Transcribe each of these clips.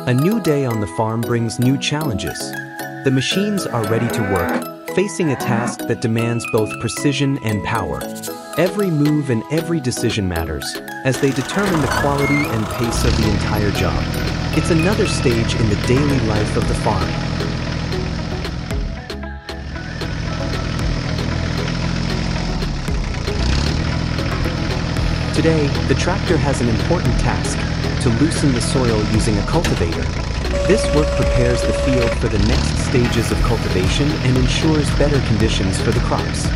A new day on the farm brings new challenges. The machines are ready to work, facing a task that demands both precision and power. Every move and every decision matters, as they determine the quality and pace of the entire job. It's another stage in the daily life of the farm. Today, the tractor has an important task: to loosen the soil using a cultivator. This work prepares the field for the next stages of cultivation and ensures better conditions for the crops.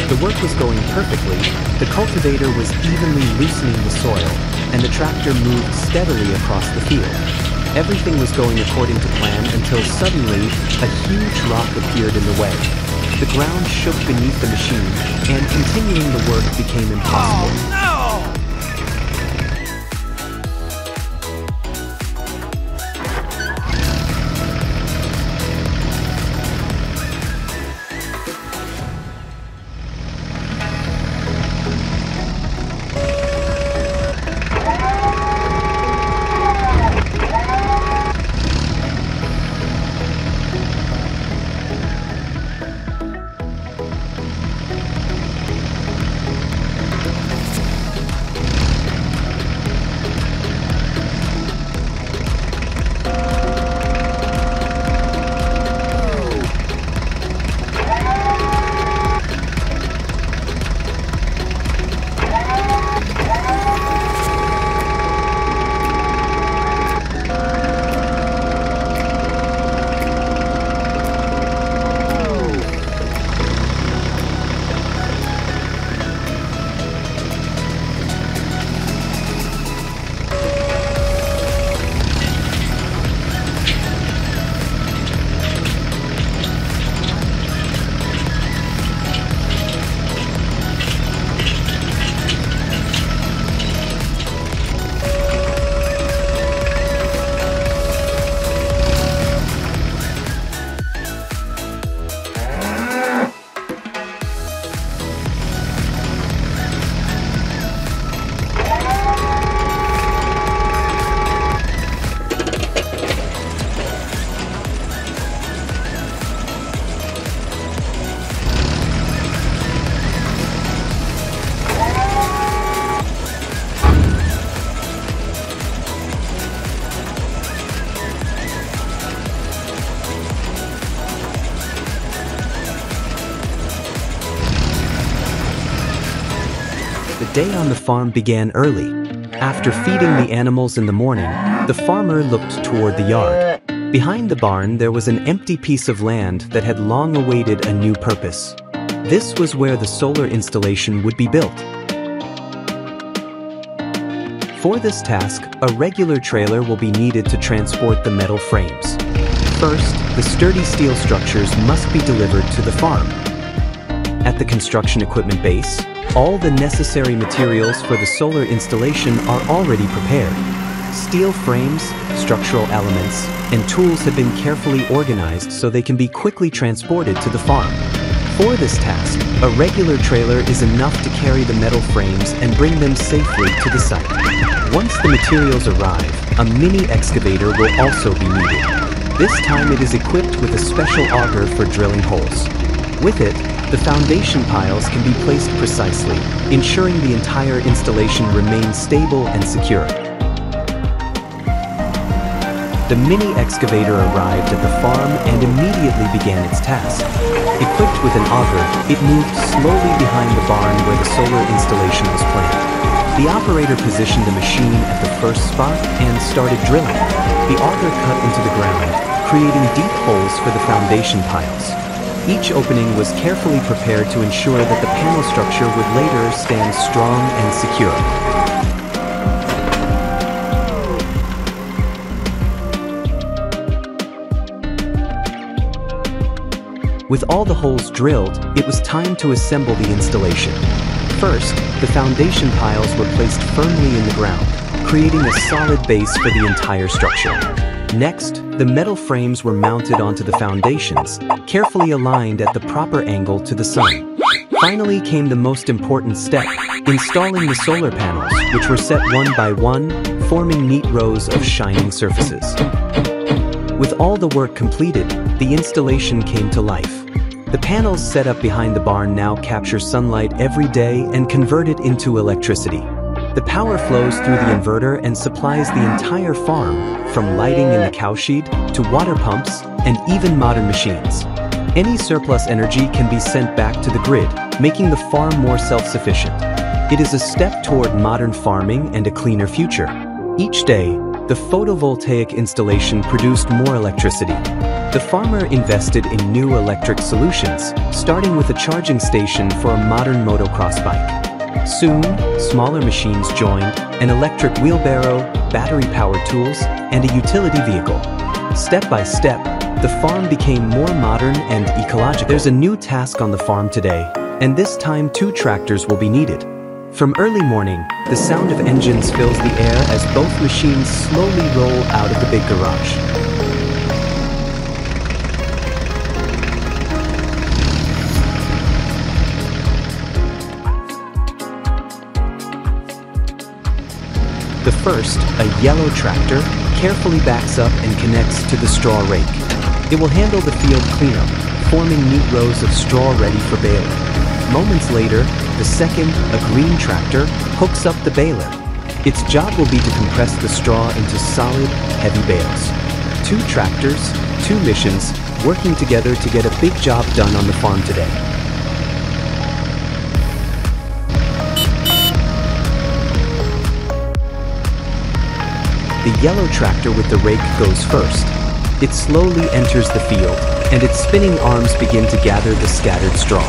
The work was going perfectly, the cultivator was evenly loosening the soil, and the tractor moved steadily across the field. Everything was going according to plan until suddenly a huge rock appeared in the way. The ground shook beneath the machine, and continuing the work became impossible. Oh, no! The day on the farm began early. After feeding the animals in the morning, the farmer looked toward the yard. Behind the barn, there was an empty piece of land that had long awaited a new purpose. This was where the solar installation would be built. For this task, a regular trailer will be needed to transport the metal frames. First, the sturdy steel structures must be delivered to the farm. At the construction equipment base, all the necessary materials for the solar installation are already prepared. Steel frames, structural elements, and tools have been carefully organized so they can be quickly transported to the farm. For this task, a regular trailer is enough to carry the metal frames and bring them safely to the site. Once the materials arrive, a mini excavator will also be needed. This time it is equipped with a special auger for drilling holes. With it, the foundation piles can be placed precisely, ensuring the entire installation remains stable and secure. The mini excavator arrived at the farm and immediately began its task. Equipped with an auger, it moved slowly behind the barn where the solar installation was planned. The operator positioned the machine at the first spot and started drilling. The auger cut into the ground, creating deep holes for the foundation piles. Each opening was carefully prepared to ensure that the panel structure would later stand strong and secure. With all the holes drilled, it was time to assemble the installation. First, the foundation piles were placed firmly in the ground, creating a solid base for the entire structure. Next, the metal frames were mounted onto the foundations, carefully aligned at the proper angle to the sun. Finally came the most important step, installing the solar panels, which were set one by one, forming neat rows of shining surfaces. With all the work completed, the installation came to life. The panels set up behind the barn now capture sunlight every day and convert it into electricity. The power flows through the inverter and supplies the entire farm, from lighting in the cowshed to water pumps and even modern machines. Any surplus energy can be sent back to the grid, making the farm more self-sufficient. It is a step toward modern farming and a cleaner future. Each day, the photovoltaic installation produced more electricity. The farmer invested in new electric solutions, starting with a charging station for a modern motocross bike. Soon, smaller machines joined, an electric wheelbarrow, battery-powered tools, and a utility vehicle. Step by step, the farm became more modern and ecological. There's a new task on the farm today, and this time 2 tractors will be needed. From early morning, the sound of engines fills the air as both machines slowly roll out of the big garage. The first, a yellow tractor, carefully backs up and connects to the straw rake. It will handle the field cleanup, forming neat rows of straw ready for baling. Moments later, the second, a green tractor, hooks up the baler. Its job will be to compress the straw into solid, heavy bales. 2 tractors, 2 missions, working together to get a big job done on the farm today. The yellow tractor with the rake goes first. It slowly enters the field, and its spinning arms begin to gather the scattered straw.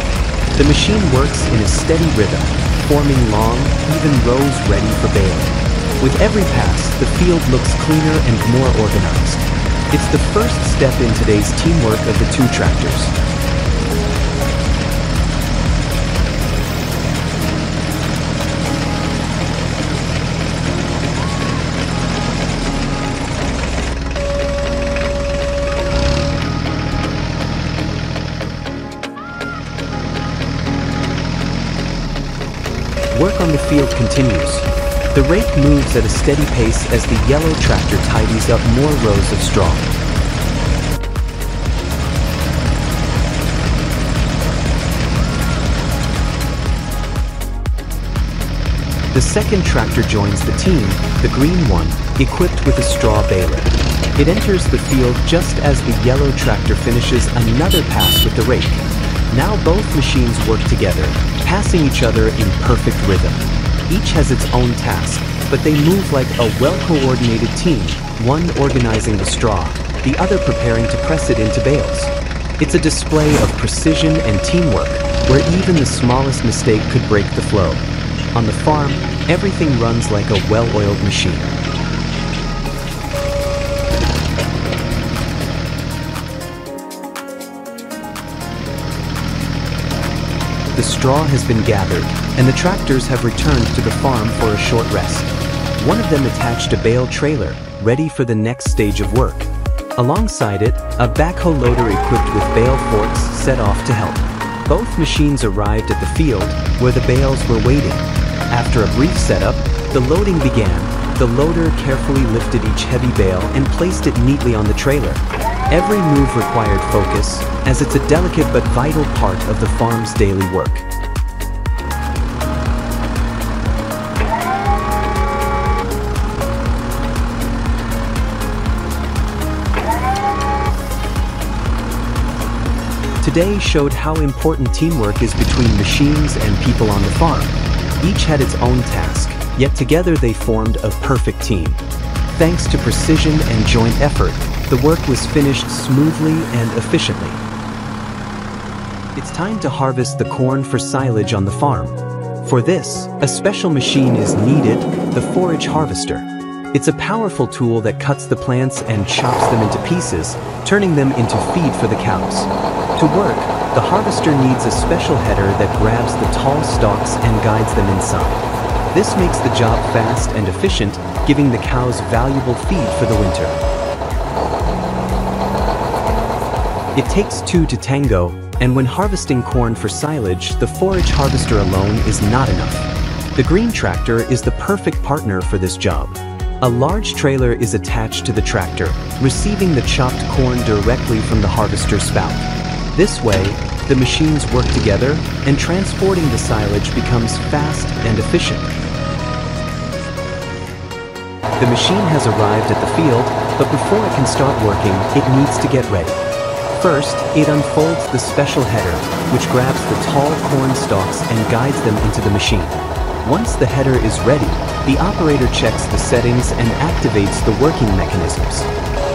The machine works in a steady rhythm, forming long, even rows ready for baling. With every pass, the field looks cleaner and more organized. It's the first step in today's teamwork of the 2 tractors. Work on the field continues. The rake moves at a steady pace as the yellow tractor tidies up more rows of straw. The second tractor joins the team, the green one, equipped with a straw baler. It enters the field just as the yellow tractor finishes another pass with the rake. Now both machines work together, passing each other in perfect rhythm. Each has its own task, but they move like a well-coordinated team, one organizing the straw, the other preparing to press it into bales. It's a display of precision and teamwork, where even the smallest mistake could break the flow. On the farm, everything runs like a well-oiled machine. The straw has been gathered, and the tractors have returned to the farm for a short rest. One of them attached a bale trailer, ready for the next stage of work. Alongside it, a backhoe loader equipped with bale forks set off to help. Both machines arrived at the field, where the bales were waiting. After a brief setup, the loading began. The loader carefully lifted each heavy bale and placed it neatly on the trailer. Every move required focus, as it's a delicate but vital part of the farm's daily work. Today showed how important teamwork is between machines and people on the farm. Each had its own task, yet together they formed a perfect team. Thanks to precision and joint effort, the work was finished smoothly and efficiently. It's time to harvest the corn for silage on the farm. For this, a special machine is needed, the forage harvester. It's a powerful tool that cuts the plants and chops them into pieces, turning them into feed for the cows. To work, the harvester needs a special header that grabs the tall stalks and guides them inside. This makes the job fast and efficient, giving the cows valuable feed for the winter. It takes two to tango, and when harvesting corn for silage, the forage harvester alone is not enough. The green tractor is the perfect partner for this job. A large trailer is attached to the tractor, receiving the chopped corn directly from the harvester spout. This way, the machines work together, and transporting the silage becomes fast and efficient. The machine has arrived at the field, but before it can start working, it needs to get ready. First, it unfolds the special header, which grabs the tall corn stalks and guides them into the machine. Once the header is ready, the operator checks the settings and activates the working mechanisms.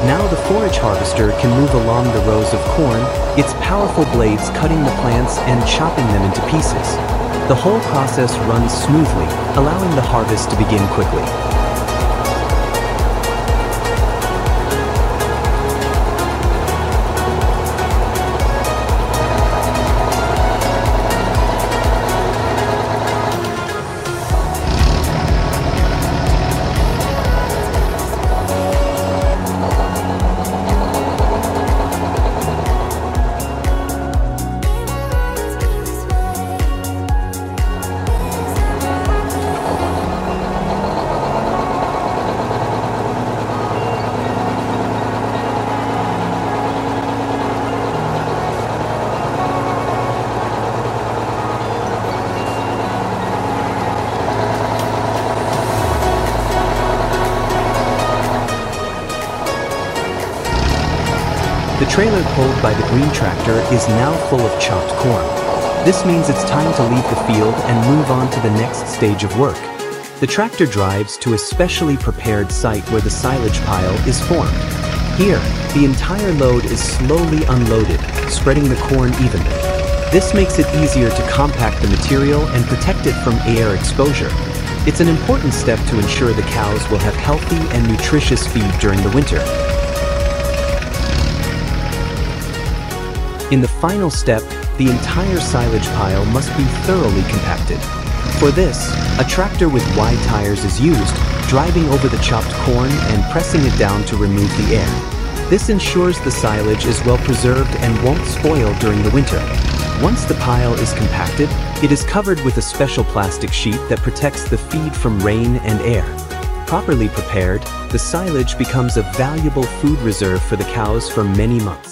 Now the forage harvester can move along the rows of corn, its powerful blades cutting the plants and chopping them into pieces. The whole process runs smoothly, allowing the harvest to begin quickly. The trailer pulled by the green tractor is now full of chopped corn. This means it's time to leave the field and move on to the next stage of work. The tractor drives to a specially prepared site where the silage pile is formed. Here, the entire load is slowly unloaded, spreading the corn evenly. This makes it easier to compact the material and protect it from air exposure. It's an important step to ensure the cows will have healthy and nutritious feed during the winter. In the final step, the entire silage pile must be thoroughly compacted. For this, a tractor with wide tires is used, driving over the chopped corn and pressing it down to remove the air. This ensures the silage is well preserved and won't spoil during the winter. Once the pile is compacted, it is covered with a special plastic sheet that protects the feed from rain and air. Properly prepared, the silage becomes a valuable food reserve for the cows for many months.